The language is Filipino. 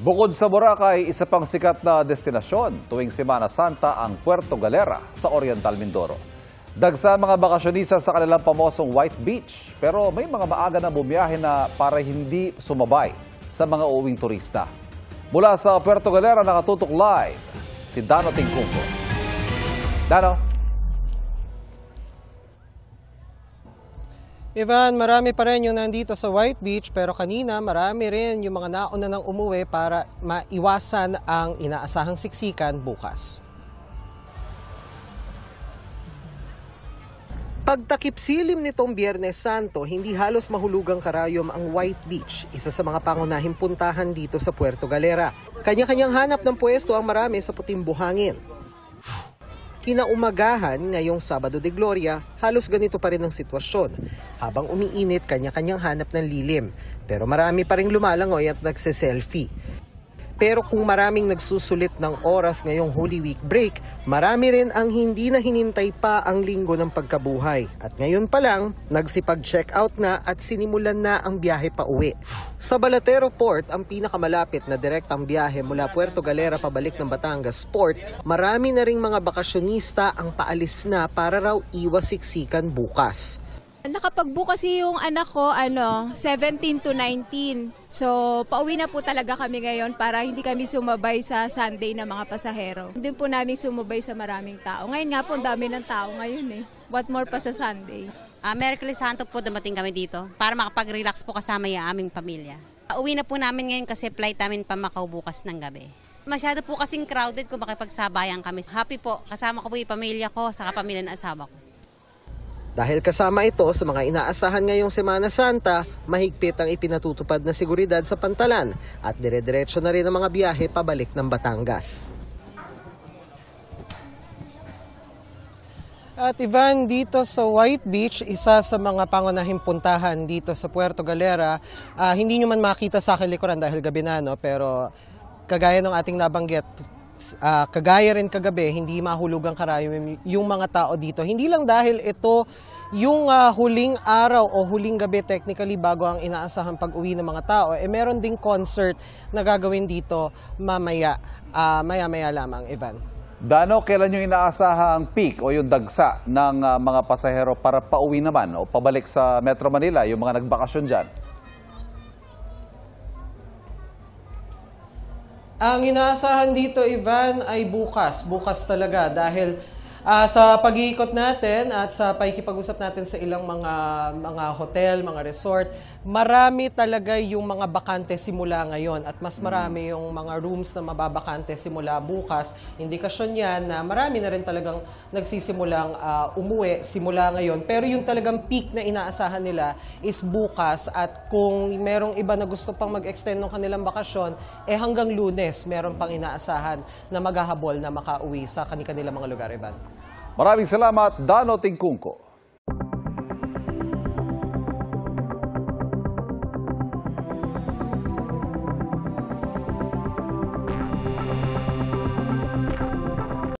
Bukod sa Boracay, isa pang sikat na destinasyon tuwing Semana Santa ang Puerto Galera sa Oriental Mindoro. Dagsa mga bakasyonista sa kanilang pamosong White Beach, pero may mga maaga na bumiyahe na para hindi sumabay sa mga uuwing turista. Mula sa Puerto Galera, nakatutok live si Dano Tingkungko. Dano? Ivan, marami pa rin yung nandito sa White Beach pero kanina marami rin yung mga nauna nang umuwi para maiwasan ang inaasahang siksikan bukas. Pagtakip silim nitong Biyernes Santo, hindi halos mahulugang karayom ang White Beach, isa sa mga pangunahing puntahan dito sa Puerto Galera. Kanya-kanyang hanap ng pwesto ang marami sa puting buhangin. Kinaumagahan ngayong Sabado de Gloria, halos ganito pa rin ang sitwasyon. Habang umiinit, kanya-kanyang hanap ng lilim. Pero marami pa rin lumalangoy at nagse-selfie. Pero kung maraming nagsusulit ng oras ngayong Holy Week break, marami rin ang hindi na hinintay pa ang linggo ng pagkabuhay. At ngayon pa lang, nagsipag-check out na at sinimulan na ang biyahe pa uwi. Sa Balatero Port, ang pinakamalapit na direktang biyahe mula Puerto Galera pabalik ng Batangas Port, marami na ring mga bakasyonista ang paalis na para raw iwas siksikan bukas. Nakapag-book kasi yung anak ko, 17 to 19. So, pauwi na po talaga kami ngayon para hindi kami sumabay sa Sunday na mga pasahero. Hindi po namin sumabay sa maraming tao. Ngayon nga po, ang dami ng tao ngayon eh. What more pa sa Sunday? Miyerkules Santo po dumating kami dito para makapag-relax po kasama yung aming pamilya. Uwi na po namin ngayon kasi flight namin pa Macau bukas ng gabi. Masyado po kasing crowded kung makipagsabayan kami. Happy po, kasama ko po yung pamilya ko, saka pamilya ng asawa ko. Dahil kasama ito sa mga inaasahan ngayong Semana Santa, mahigpit ang ipinatutupad na seguridad sa pantalan at dire-diretso na rin ang mga biyahe pabalik ng Batangas. At Ivan, dito sa White Beach, isa sa mga pangunahing puntahan dito sa Puerto Galera, hindi nyo man makita sa akin likuran dahil gabi na, no? Pero kagaya ng ating nabanggit, kagaya rin kagabi, hindi mahulugang karayom yung mga tao dito. Hindi lang dahil ito yung huling araw o huling gabi technically bago ang inaasahang pag-uwi ng mga tao, meron ding concert na gagawin dito mamaya, maya-maya lamang, Ivan. Dano, kailan yung inaasahang peak o yung dagsa ng mga pasahero para pauwi naman o pabalik sa Metro Manila, yung mga nagbakasyon dyan? Ang inaasahan dito, Ivan, ay bukas. Bukas talaga dahil sa pag-iikot natin at sa pakikipag-usap natin sa ilang mga hotel, mga resort, marami talaga yung mga bakante simula ngayon at mas marami yung mga rooms na mababakante simula bukas. Indikasyon yan na marami na rin talagang nagsisimulang umuwi simula ngayon. Pero yung talagang peak na inaasahan nila is bukas at kung merong iba na gusto pang mag-extend ng kanilang bakasyon, hanggang Lunes meron pang inaasahan na maghahabol na makauwi sa kanilang mga lugar, Ivan. Maraming salamat, Dano Tingkungko.